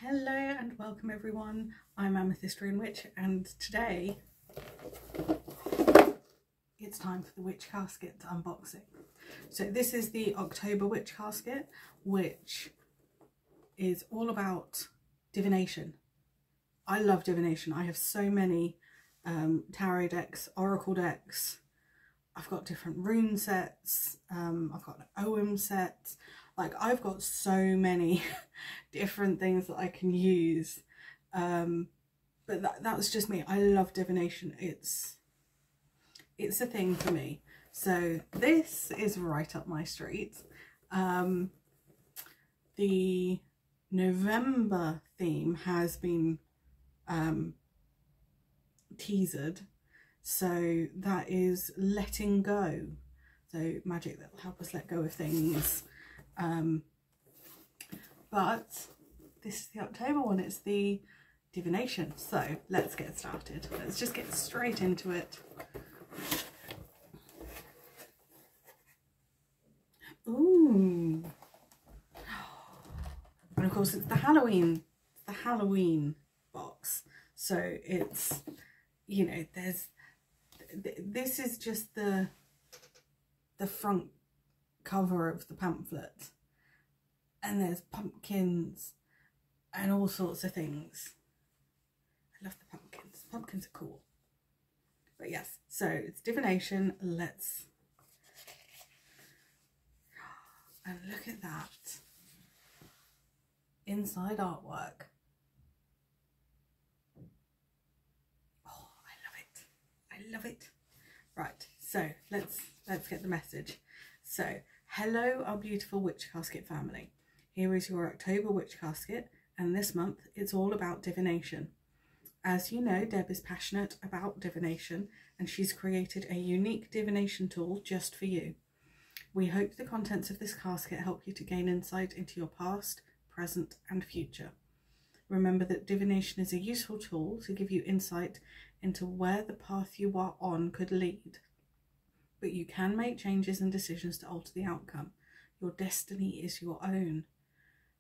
Hello and welcome everyone. I'm Amethystrian Witch and today it's time for the Witch Casket unboxing. So this is the October Witch Casket, which is all about divination. I love divination. I have so many tarot decks, oracle decks. I've got different rune sets. I've got an OM set. Like, I've got so many different things that I can use. But that's just me. I love divination. It's a thing for me. So this is right up my street. The November theme has been teasered. So that is letting go. So magic that will help us let go of things. But this is the October one. It's the divination. So let's get started. Let's just get straight into it. Ooh. And of course it's the Halloween box. So it's, you know, this is just the front cover of the pamphlet, and there's pumpkins and all sorts of things. I love the pumpkins. Pumpkins are cool. But yes, so it's divination. Let's, and look at that inside artwork. Oh, I love it. I love it. Right, so let's get the message. So, hello our beautiful Witch Casket family. Here is your October Witch Casket, and this month it's all about divination. As you know, Deb is passionate about divination and she's created a unique divination tool just for you. We hope the contents of this casket help you to gain insight into your past, present and future. Remember that divination is a useful tool to give you insight into where the path you are on could lead. But you can make changes and decisions to alter the outcome. Your destiny is your own.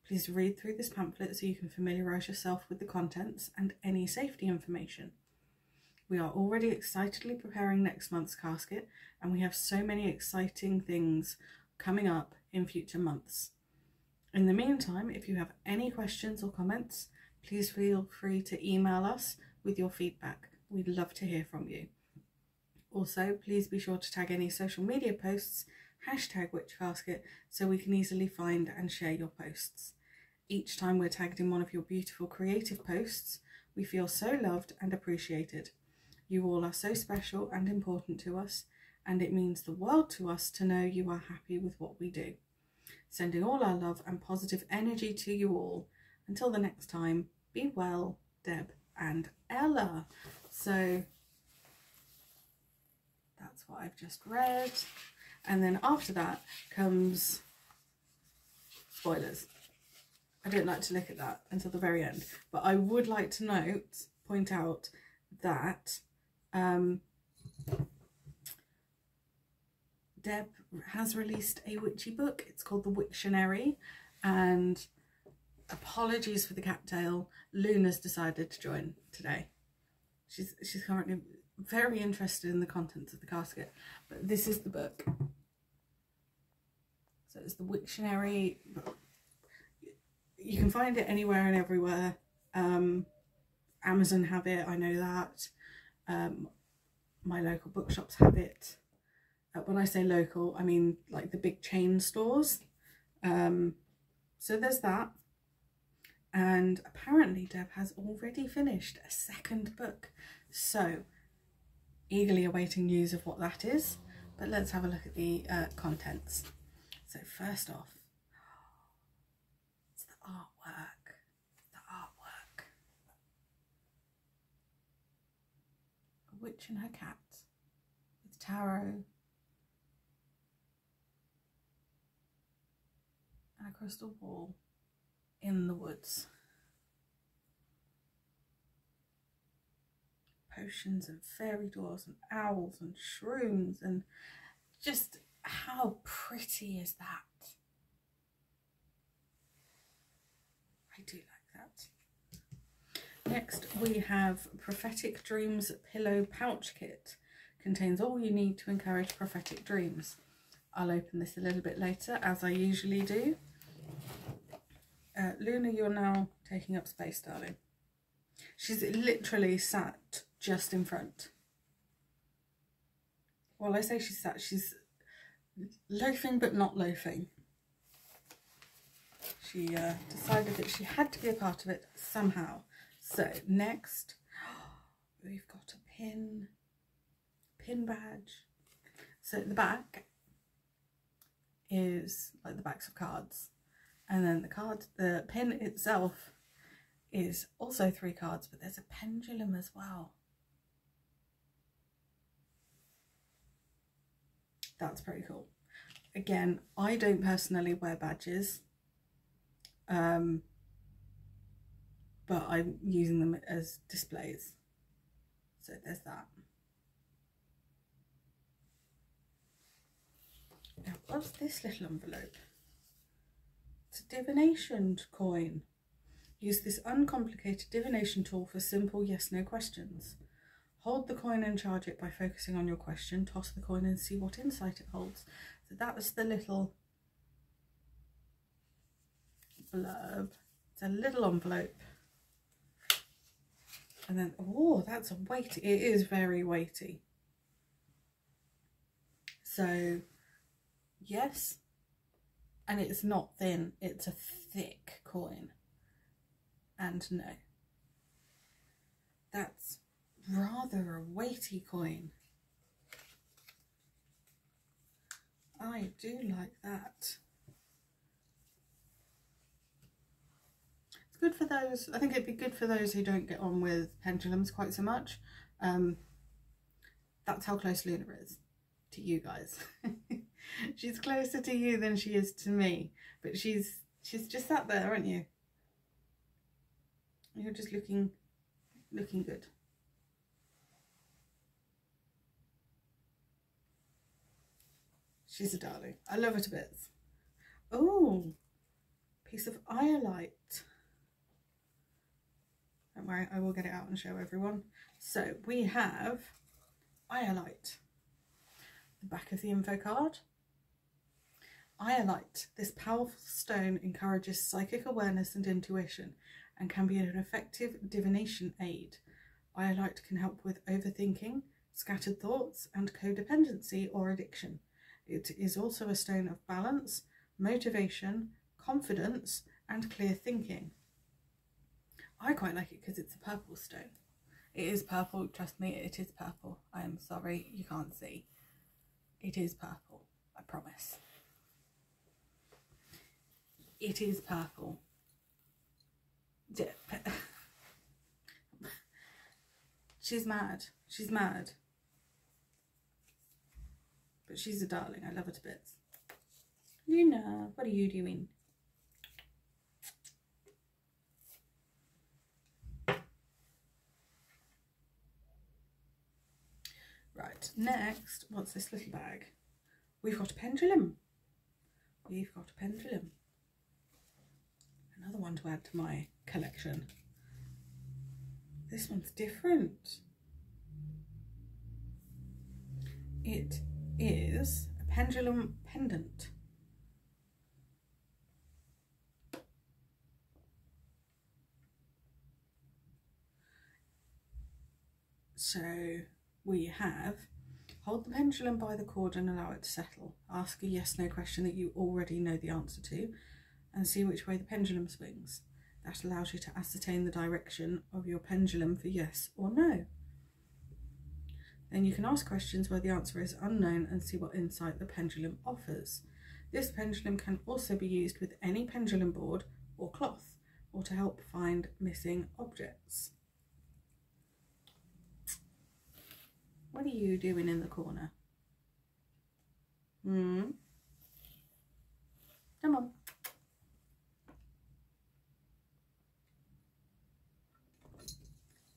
Please read through this pamphlet so you can familiarise yourself with the contents and any safety information. We are already excitedly preparing next month's casket, and we have so many exciting things coming up in future months. In the meantime, if you have any questions or comments, please feel free to email us with your feedback. We'd love to hear from you. Also, please be sure to tag any social media posts, #WitchCasket, so we can easily find and share your posts. Each time we're tagged in one of your beautiful creative posts, we feel so loved and appreciated. You all are so special and important to us, and it means the world to us to know you are happy with what we do. Sending all our love and positive energy to you all. Until the next time, be well, Deb and Ella. So that's what I've just read, and then after that comes spoilers. I don't like to look at that until the very end, but I would like to point out that Deb has released a witchy book. It's called the Wictionary, and apologies for the cattail, Luna's decided to join today. She's currently very interested in the contents of the casket, but this is the book. So it's the Wictionary. You can find it anywhere and everywhere. Amazon have it, I know that. My local bookshops have it. When I say local, I mean like the big chain stores. So there's that. And apparently Deb has already finished a second book. So eagerly awaiting news of what that is, but let's have a look at the contents. So first off, it's the artwork. A witch and her cat with tarot and a crystal ball in the woods. Potions and fairy doors and owls and shrooms, and just how pretty is that? I do like that. Next we have Prophetic Dreams Pillow Pouch Kit. Contains all you need to encourage prophetic dreams. I'll open this a little bit later, as I usually do. Luna, you're now taking up space, darling. She's literally sat just in front. Well, I say she's sat, she's loafing but not loafing. She decided that she had to be a part of it somehow. So next, we've got a pin badge. So the back is like the backs of cards, and then the pin itself is also 3 cards, but there's a pendulum as well. That's pretty cool. Again, I don't personally wear badges, but I'm using them as displays. So there's that. Now, what's this little envelope? It's a divination coin. Use this uncomplicated divination tool for simple yes-no questions. Hold the coin and charge it by focusing on your question. Toss the coin and see what insight it holds. So that was the little blurb. It's a little envelope. And then, oh, that's a weighty. It is very weighty. So, yes. And it's not thin. It's a thick coin. And no. That's rather a weighty coin. I do like that. It's good for those, I think it'd be good for those who don't get on with pendulums quite so much. That's how close Luna is to you guys. She's closer to you than she is to me, but she's just sat there, aren't you? You're just looking good. She's a darling. I love her to bits. Oh, piece of iolite. Don't worry, I will get it out and show everyone. So we have iolite. The back of the info card. Iolite. This powerful stone encourages psychic awareness and intuition and can be an effective divination aid. Iolite can help with overthinking, scattered thoughts, and codependency or addiction. It is also a stone of balance, motivation, confidence, and clear thinking. I quite like it because it's a purple stone. It is purple, trust me, it is purple. I am sorry, you can't see. It is purple, I promise. It is purple. She's mad. She's mad. But she's a darling. I love her to bits. Luna, what are you doing? Right, next, what's this little bag? We've got a pendulum. We've got a pendulum. Another one to add to my collection. This one's different. It is a pendulum pendant. So we have, hold the pendulum by the cord and allow it to settle. Ask a yes/no question that you already know the answer to and see which way the pendulum swings. That allows you to ascertain the direction of your pendulum for yes or no. Then you can ask questions where the answer is unknown and see what insight the pendulum offers. This pendulum can also be used with any pendulum board or cloth, or to help find missing objects. What are you doing in the corner? Come on.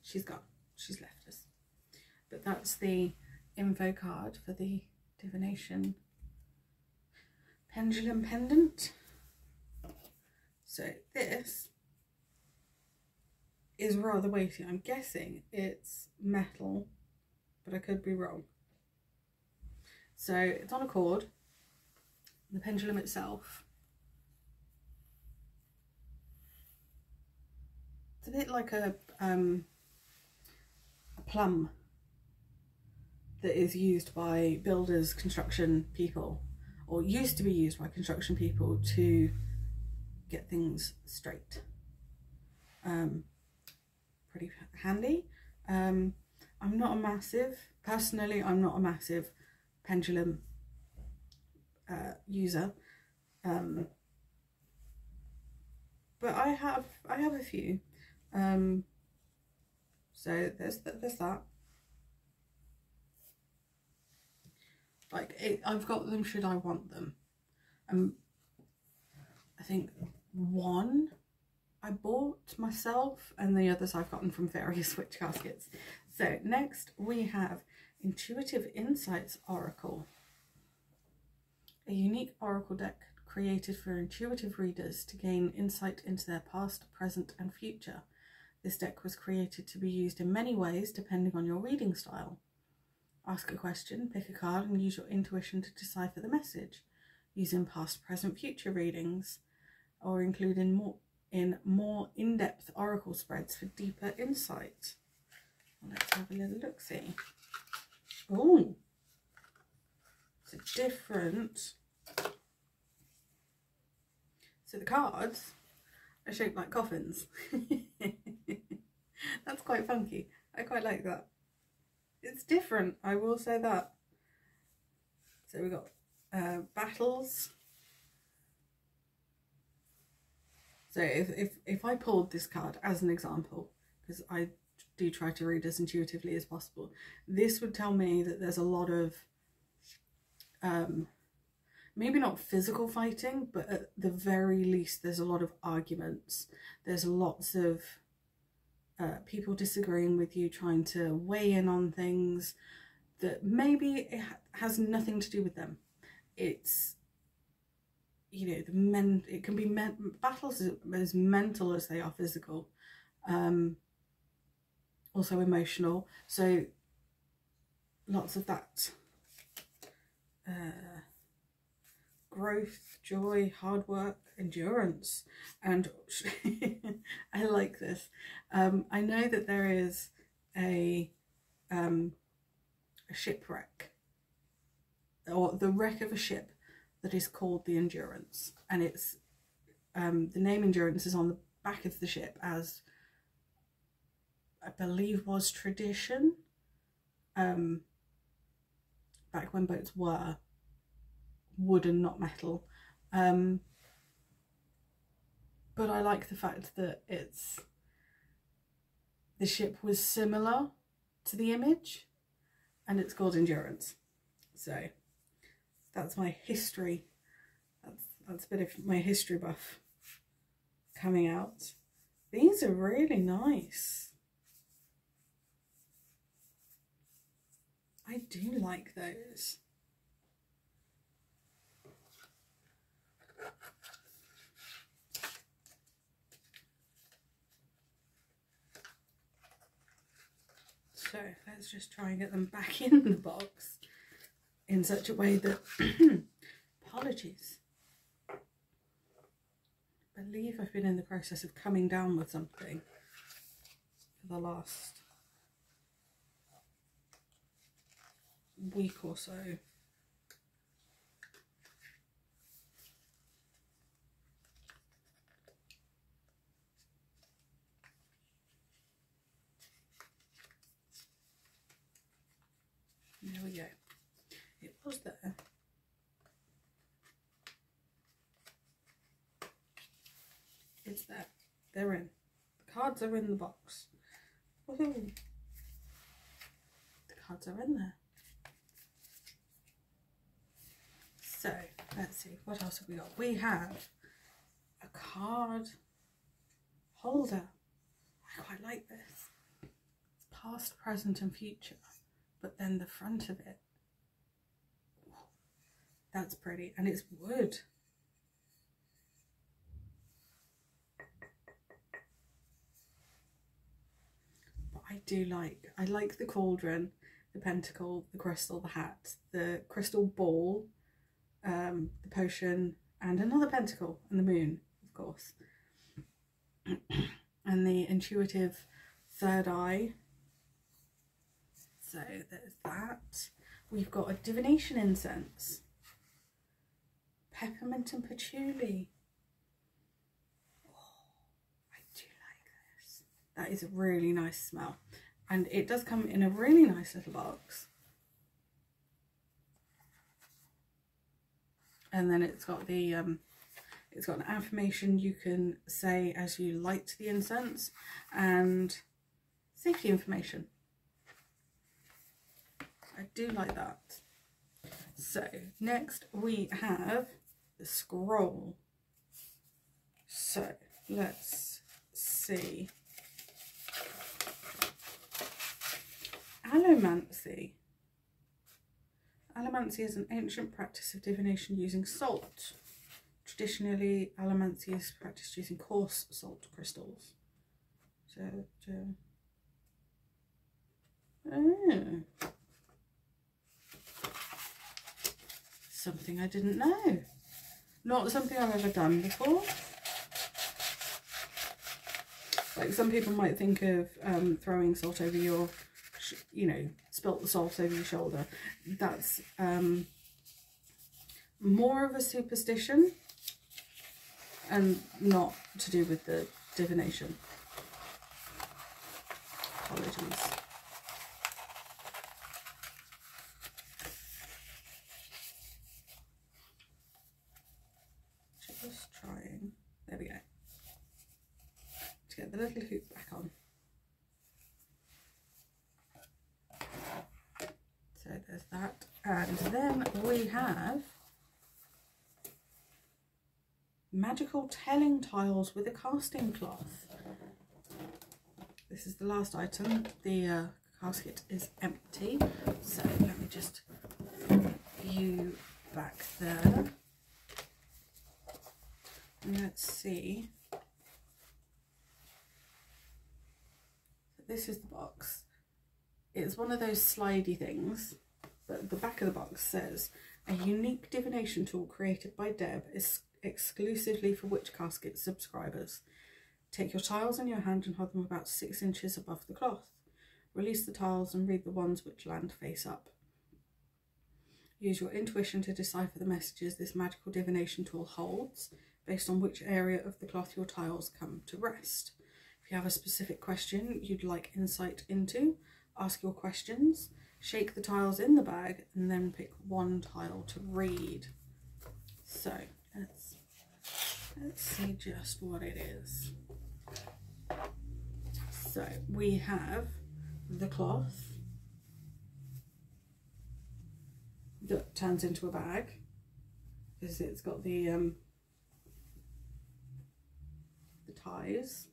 She's gone. She's left us. But that's the info card for the divination pendulum pendant. So this is rather weighty. I'm guessing it's metal, but I could be wrong. So it's on a cord. The pendulum itself, it's a bit like a plum that is used by builders, construction people, or used to be used by construction people to get things straight. Pretty handy. I'm not a massive, personally, I'm not a massive pendulum user, but I have a few. So there's that. Like, I've got them should I want them. I think one I bought myself, and the others I've gotten from various witch caskets. So next we have Intuitive Insights Oracle, a unique oracle deck created for intuitive readers to gain insight into their past, present and future. This deck was created to be used in many ways depending on your reading style. Ask a question, pick a card and use your intuition to decipher the message. Use in past, present, future readings, or include in more in-depth oracle spreads for deeper insight. Let's have a little look-see. Oh, it's a different. So the cards are shaped like coffins. That's quite funky. I quite like that. It's different, I will say that. So we've got battles. So if I pulled this card as an example, because I do try to read as intuitively as possible, this would tell me that there's a lot of maybe not physical fighting, but at the very least there's a lot of arguments. There's lots of people disagreeing with you, trying to weigh in on things that maybe it has nothing to do with them. It's, you know, it can be battles as mental as they are physical, also emotional. So lots of that growth, joy, hard work, endurance, and I like this. I know that there is a shipwreck, or the wreck of a ship, that is called the Endurance, and it's the name Endurance is on the back of the ship, as I believe was tradition back when boats were wooden, not metal. But I like the fact that the ship was similar to the image, and it's called Endurance. So that's my history. That's a bit of my history buff coming out. These are really nice. I do like those. So let's just try and get them back in the box in such a way that, apologies, I believe I've been in the process of coming down with something for the last week or so. There we go. It was there. It's there. They're in. The cards are in the box. Woohoo! The cards are in there. So, let's see. What else have we got? We have a card holder. I quite like this. It's past, present and future. But then the front of it, that's pretty, and it's wood. I like the cauldron, the pentacle, the crystal, the hat, the crystal ball, the potion, and another pentacle, and the moon, of course. And the intuitive third eye. So there's that. We've got a divination incense, peppermint and patchouli. Oh, I do like this. That is a really nice smell, and it does come in a really nice little box. And then it's got the it's got an affirmation you can say as you light the incense, and safety information. I do like that. So next we have the scroll. So let's see. Allomancy. Allomancy is an ancient practice of divination using salt. Traditionally, allomancy is practiced using coarse salt crystals. Something I didn't know. Not something I've ever done before. Like some people might think of throwing salt over your, spilt the salt over your shoulder. That's more of a superstition and not to do with the divination. Apologies. Just trying. There we go. To get the little hoop back on. So there's that. And then we have magical telling tiles with a casting cloth. This is the last item. The casket is empty. So let me just put you back there. And let's see. This is the box. It's one of those slidey things, but the back of the box says, a unique divination tool created by Deb is exclusively for Witch Casket subscribers. Take your tiles in your hand and hold them about 6 inches above the cloth. Release the tiles and read the ones which land face up. Use your intuition to decipher the messages this magical divination tool holds, based on which area of the cloth your tiles come to rest. If you have a specific question you'd like insight into, ask your questions, shake the tiles in the bag, and then pick one tile to read. So let's see just what it is. So we have the cloth that turns into a bag, because it's got the ties.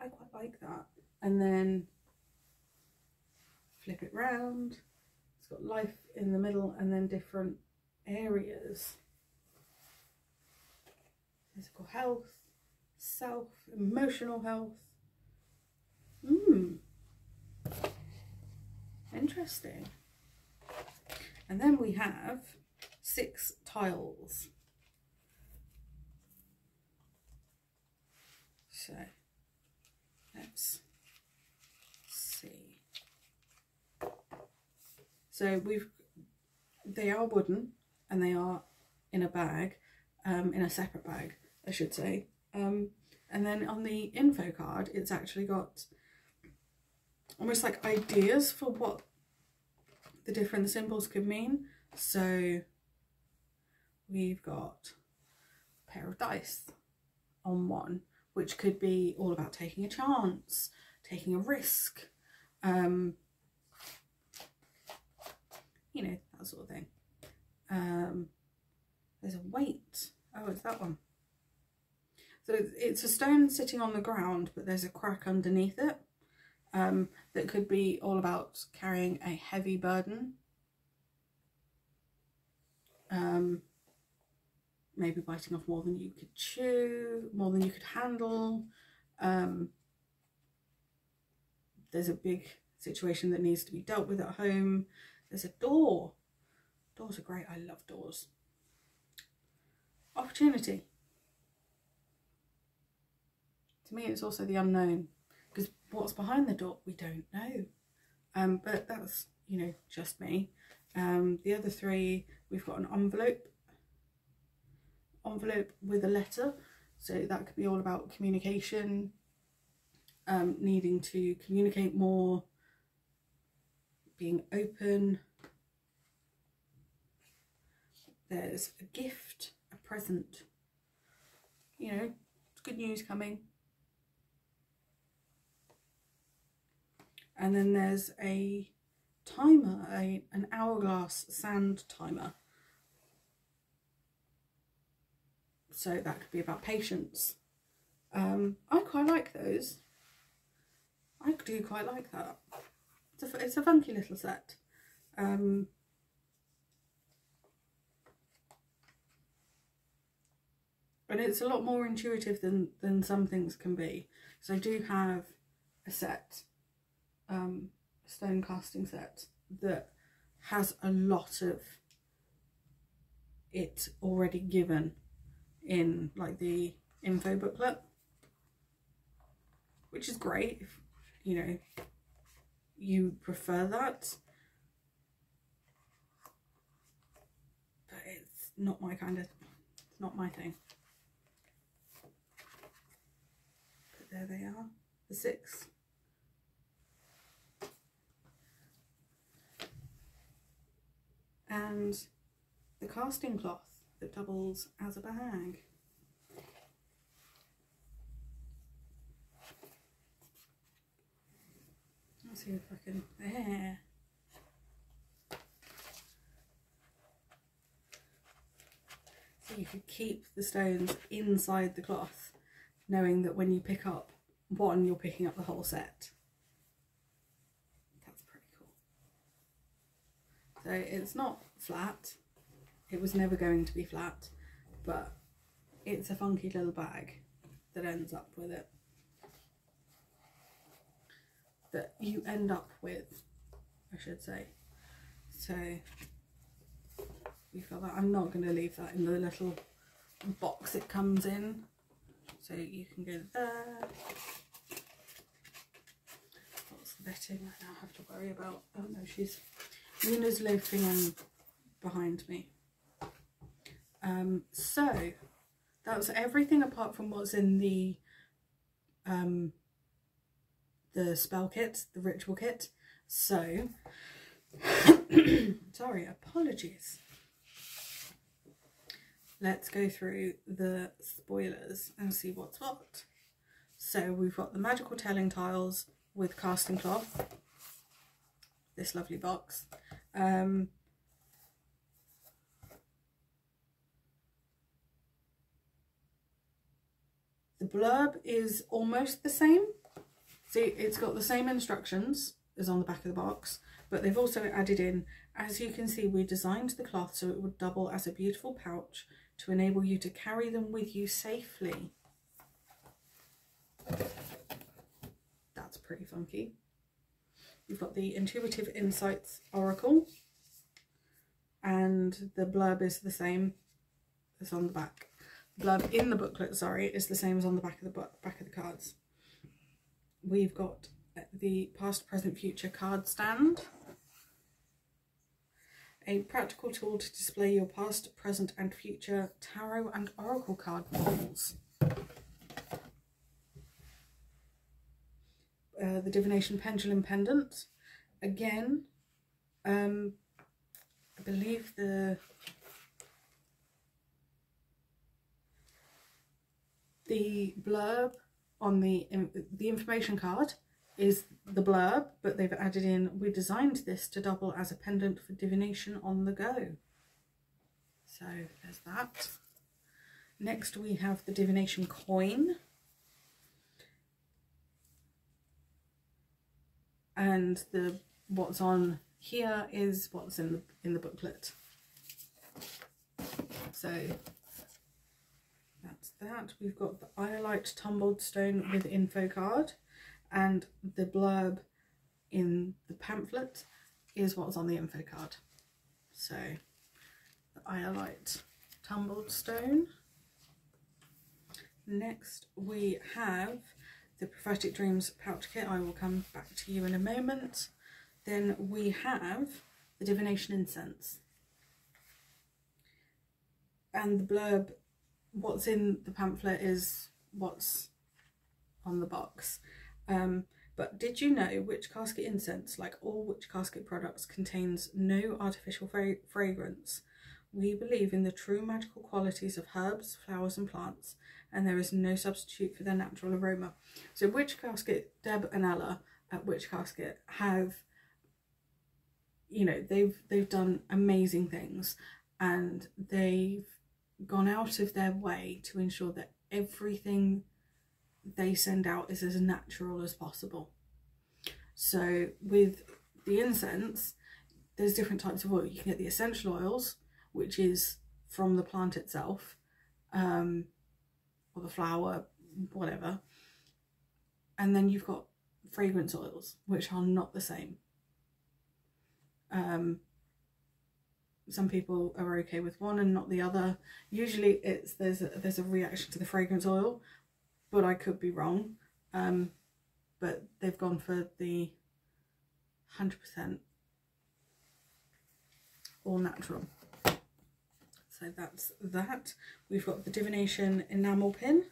I quite like that. And then flip it round. It's got life in the middle and then different areas. Physical health, self, emotional health. Interesting. And then we have 6 tiles. So let's see. So they are wooden and they are in a bag, in a separate bag, I should say. And then on the info card, it's actually got almost like ideas for what the different symbols could mean. So we've got a pair of dice on one, which could be all about taking a chance, taking a risk, that sort of thing. There's a weight. Oh, it's that one. So it's a stone sitting on the ground, but there's a crack underneath it, that could be all about carrying a heavy burden. Maybe biting off more than you could chew, more than you could handle. there's a big situation that needs to be dealt with at home. There's a door. Doors are great. I love doors. Opportunity. To me, it's also the unknown, because what's behind the door, we don't know. But that's, you know, just me. The other three, we've got an envelope with a letter. So that could be all about communication, needing to communicate more, being open. There's a gift, a present, you know, good news coming. And then there's a timer, an hourglass sand timer. So that could be about patience. I quite like those. I do quite like that. It's a funky little set. And it's a lot more intuitive than some things can be. So I do have a set, a stone casting set that has a lot of it already given in like the info booklet, which is great if, you know, you prefer that, but it's not my kind of, it's not my thing. But there they are, the 6. And the casting cloth that doubles as a bag. Let's see if I can, there. So you could keep the stones inside the cloth, knowing that when you pick up one, you're picking up the whole set. That's pretty cool. So it's not flat. It was never going to be flat, but it's a funky little bag that ends up with it. That you end up with, I should say. So we've got that. I'm not going to leave that in the little box it comes in. So you can go there. What's the betting I now have to worry about? Oh no, Nina's loafing on behind me. So that was everything apart from what's in the spell kit, the ritual kit. So sorry, apologies. Let's go through the spoilers and see what's what. So we've got the magical telling tiles with casting cloth, this lovely box. The blurb is almost the same. See, it's got the same instructions as on the back of the box, but they've also added in, as you can see, we designed the cloth so it would double as a beautiful pouch to enable you to carry them with you safely. That's pretty funky. You've got the Intuitive Insights Oracle, and the blurb is the same as on the back. Blurb in the booklet, sorry, is the same as on the back of the cards. We've got the past, present, future card stand. A practical tool to display your past, present and future tarot and oracle card models. The Divination Pendulum Pendant. Again, I believe the blurb on the information card is the blurb, but they've added in, we designed this to double as a pendant for divination on the go. So there's that. Next we have the divination coin. And what's on here is what's in the booklet. So that's that. We've got the Iolite tumbled stone with info card, and the blurb in the pamphlet is what's on the info card. So the Iolite tumbled stone. Next we have the Prophetic Dreams pouch kit. I will come back to you in a moment. Then we have the Divination Incense. And the blurb, what's in the pamphlet is what's on the box. But did you know Witch Casket incense, like all Witch Casket products, contains no artificial fragrance? We believe in the true magical qualities of herbs, flowers and plants, and there is no substitute for their natural aroma. So Witch Casket, Deb and Ella at Witch Casket have, you know, they've done amazing things, and they've gone out of their way to ensure that everything they send out is as natural as possible. So with the incense, there's different types of oil. You can get the essential oils, which is from the plant itself, or the flower, whatever. And then you've got fragrance oils, which are not the same. Some people are okay with one and not the other. Usually it's there's a reaction to the fragrance oil, but I could be wrong. But they've gone for the 100% all natural. So that's that. We've got the Divination enamel pin.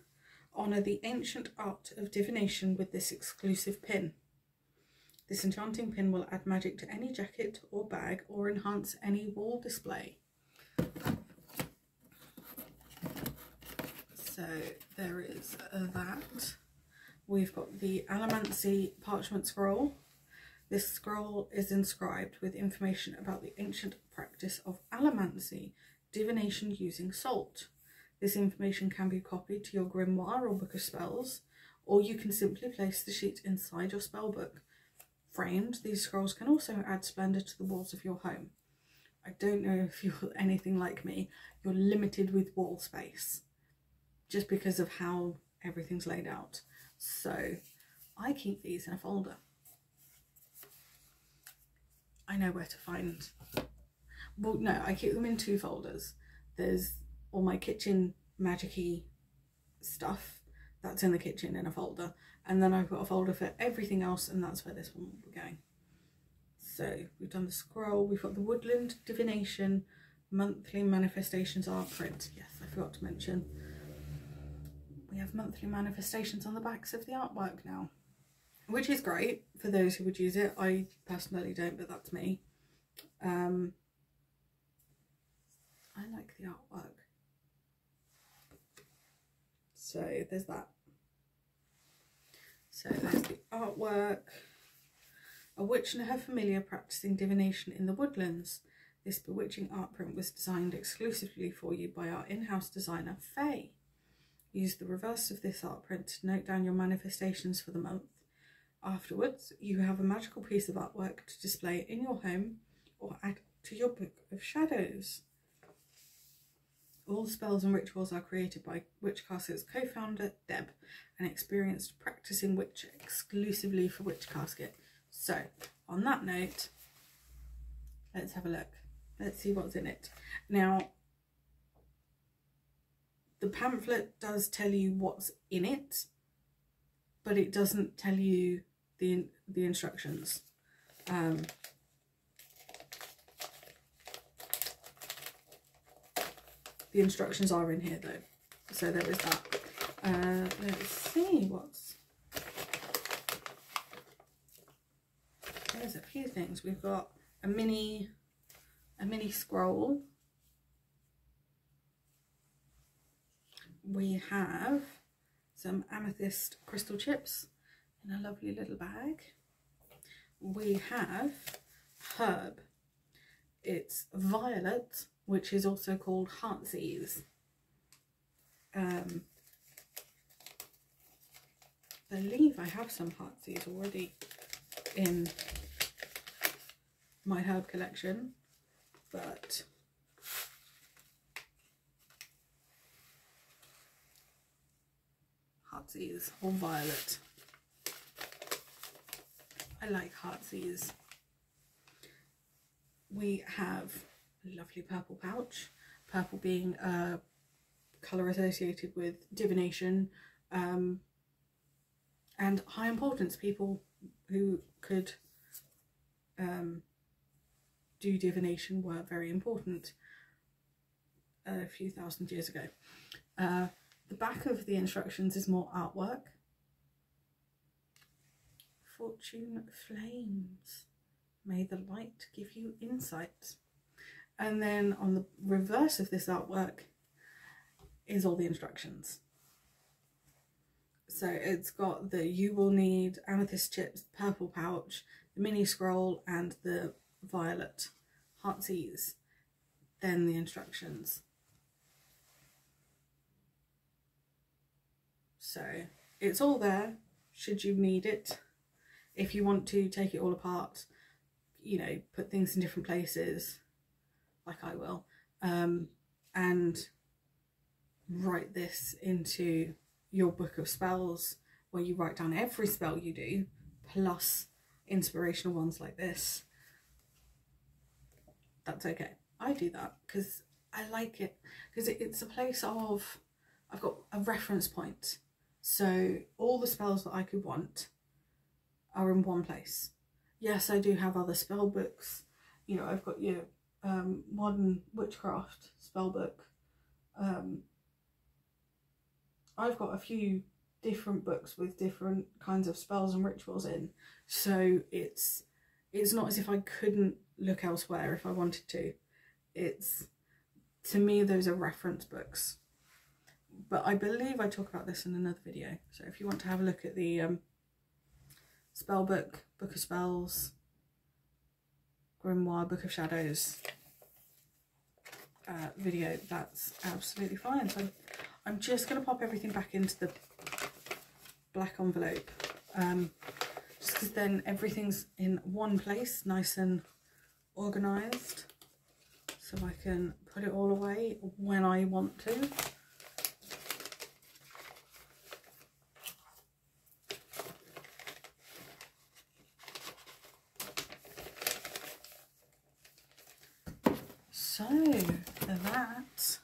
Honour the ancient art of divination with this exclusive pin. This enchanting pin will add magic to any jacket or bag or enhance any wall display. So there is that. We've got the Allomancy parchment scroll. This scroll is inscribed with information about the ancient practice of allomancy, divination using salt. This information can be copied to your grimoire or book of spells, or you can simply place the sheet inside your spell book. Framed, these scrolls can also add splendour to the walls of your home. I don't know if you're anything like me, you're limited with wall space just because of how everything's laid out. So I keep these in a folder. I know where to find, well no, I keep them in two folders. There's all my kitchen magic-y stuff, that's in the kitchen in a folder, and then I've got a folder for everything else, and that's where this one will be going. So we've done the scroll, we've got the Woodland Divination monthly manifestations art print. Yes, I forgot to mention we have monthly manifestations on the backs of the artwork now, which is great for those who would use it. I personally don't, but that's me. I like the artwork. So there's that. So there's the artwork. A witch and her familiar practicing divination in the woodlands. This bewitching art print was designed exclusively for you by our in-house designer, Faye. Use the reverse of this art print to note down your manifestations for the month. Afterwards, you have a magical piece of artwork to display in your home or add to your book of shadows. All spells and rituals are created by Witch Casket's co-founder, Deb, an experienced practicing witch exclusively for Witch Casket. So, on that note, let's have a look. Let's see what's in it. Now, the pamphlet does tell you what's in it, but it doesn't tell you the instructions. The instructions are in here though, so there is that. Let's see what's. There's a few things. We've got a mini scroll. We have some amethyst crystal chips in a lovely little bag. We have herb. It's violet, which is also called heartsease. I believe I have some heartsease already in my herb collection, but heartsease or violet. I like Heartsease. We have a lovely purple pouch, purple being a colour associated with divination and high importance. People who could do divination were very important a few thousand years ago. The back of the instructions is more artwork. Fortune flames. May the light give you insight. And then on the reverse of this artwork is all the instructions. So it's got the you will need amethyst chips, purple pouch, the mini scroll and the violet Heartsease. Then the instructions. So it's all there should you need it. If you want to take it all apart, you know, put things in different places, like I will, and write this into your book of spells where you write down every spell you do, plus inspirational ones like this, that's okay. I do that because I like it, because it's a place of, I've got a reference point. So all the spells that I could want are in one place. Yes, I do have other spell books. You know, I've got your modern witchcraft spell book. I've got a few different books with different kinds of spells and rituals in. So it's not as if I couldn't look elsewhere if I wanted to. It's, to me, those are reference books. But I believe I talk about this in another video. So if you want to have a look at the spell book, book of spells, grimoire, book of shadows video, that's absolutely fine. So I'm just going to pop everything back into the black envelope, just because then everything's in one place, nice and organised, so I can put it all away when I want to. So that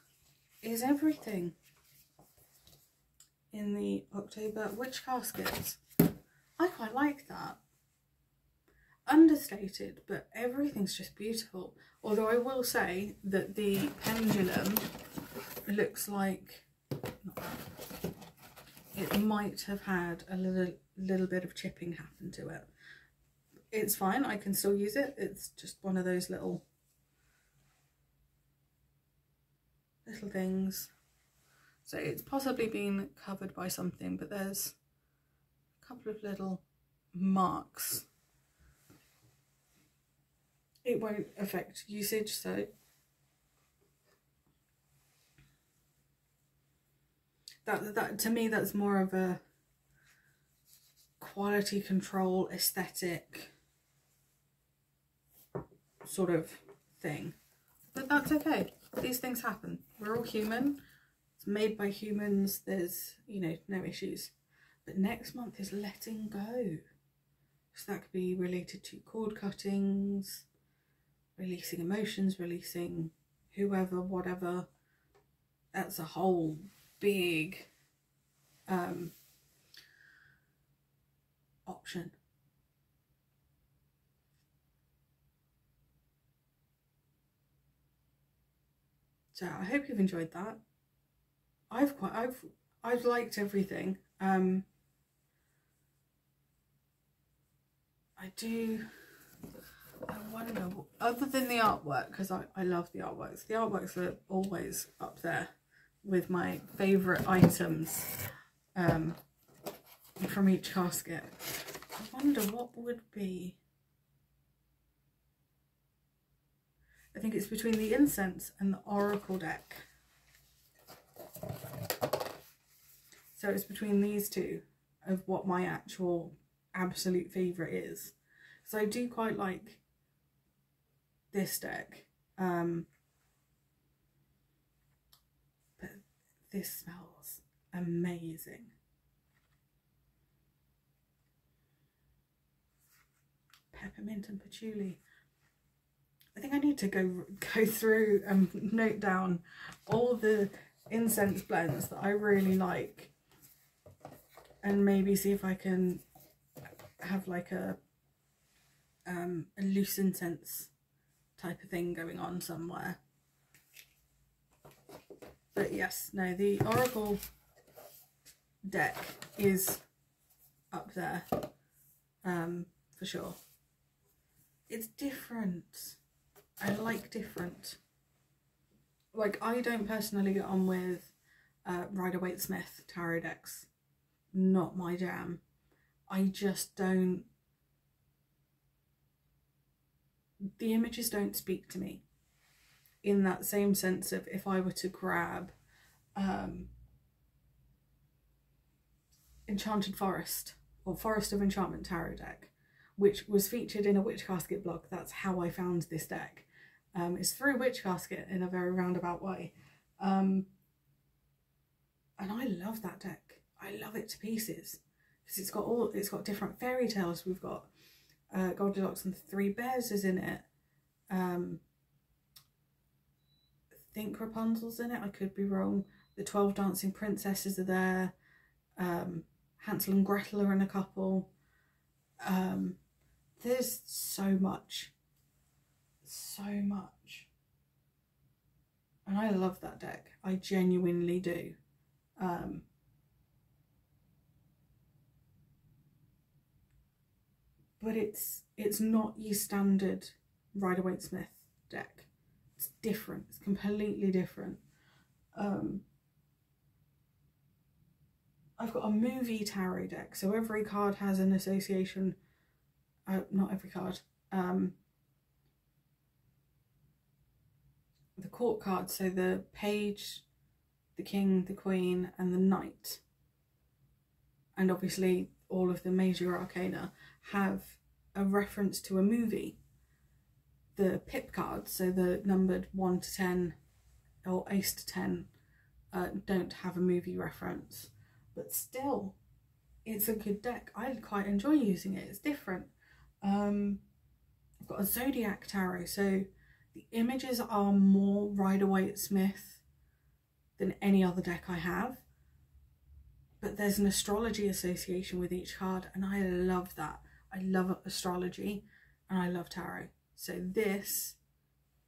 is everything in the October Witch Caskets. I quite like that. Understated, but everything's just beautiful. Although I will say that the pendulum looks like it might have had a little bit of chipping happen to it. It's fine, I can still use it. It's just one of those little things. So it's possibly been covered by something, but there's a couple of little marks. It won't affect usage, so that to me, that's more of a quality control, aesthetic sort of thing. But that's okay. These things happen. We're all human. It's made by humans. There's, you know, no issues. But next month is letting go. So that could be related to cord cuttings, releasing emotions, releasing whoever, whatever. That's a whole big option. So I hope you've enjoyed that. I've liked everything. I wonder, other than the artwork, because I love the artworks. The artworks are always up there with my favourite items from each casket. I wonder what would be. I think it's between the Incense and the Oracle deck. So it's between these two of what my actual absolute favourite is. So I do quite like this deck. But this smells amazing. peppermint and patchouli. I think I need to go through and note down all the incense blends that I really like, and maybe see if I can have like a loose incense type of thing going on somewhere. But yes, no, the Oracle deck is up there, for sure. It's different. I like different. Like, I don't personally get on with Rider-Waite-Smith tarot decks. Not my jam. I just don't. The images don't speak to me in that same sense of if I were to grab Enchanted Forest or Forest of Enchantment tarot deck, which was featured in a Witch Casket blog. That's how I found this deck. It's through Witch Casket in a very roundabout way. And I love that deck. I love it to pieces because it's got different fairy tales. We've got Goldilocks and the Three Bears is in it. I think Rapunzel's in it, I could be wrong. The 12 Dancing Princesses are there. Hansel and Gretel are in a couple. There's so much. So much. And I love that deck. I genuinely do. But it's not your standard Rider-Waite-Smith deck. It's different. It's completely different. I've got a movie tarot deck, so every card has an association. Not every card. The court cards, so the page, the king, the queen, and the knight, and obviously all of the major arcana have a reference to a movie. The pip cards, so the numbered 1 to 10 or ace to 10, don't have a movie reference, but still it's a good deck. I quite enjoy using it. It's different. I've got a zodiac tarot, so the images are more Rider-Waite-Smith than any other deck I have, but there's an astrology association with each card, and I love that. I love astrology and I love tarot. So this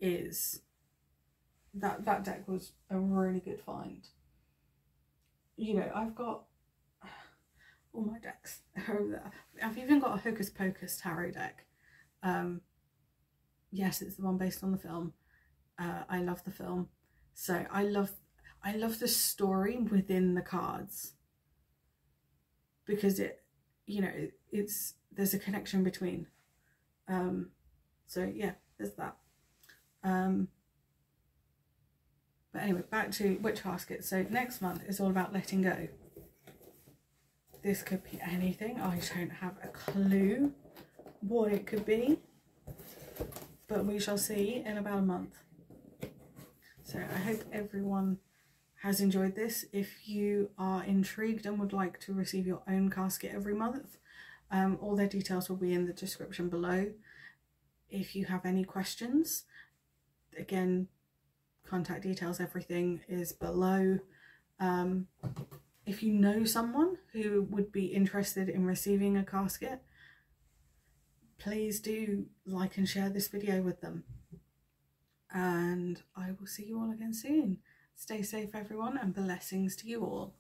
is, that deck was a really good find. You know, I've got all my decks over there. I've even got a Hocus Pocus tarot deck. Yes, it's the one based on the film. I love the film. So I love the story within the cards, because it, you know, there's a connection between. So yeah, there's that. But anyway, back to Witch Casket. So next month is all about letting go. This could be anything. I don't have a clue what it could be, but we shall see in about a month. So I hope everyone has enjoyed this. If you are intrigued and would like to receive your own casket every month, all their details will be in the description below. If you have any questions, again, contact details, everything is below. If you know someone who would be interested in receiving a casket, please do like and share this video with them. And I will see you all again soon. Stay safe, everyone, and blessings to you all.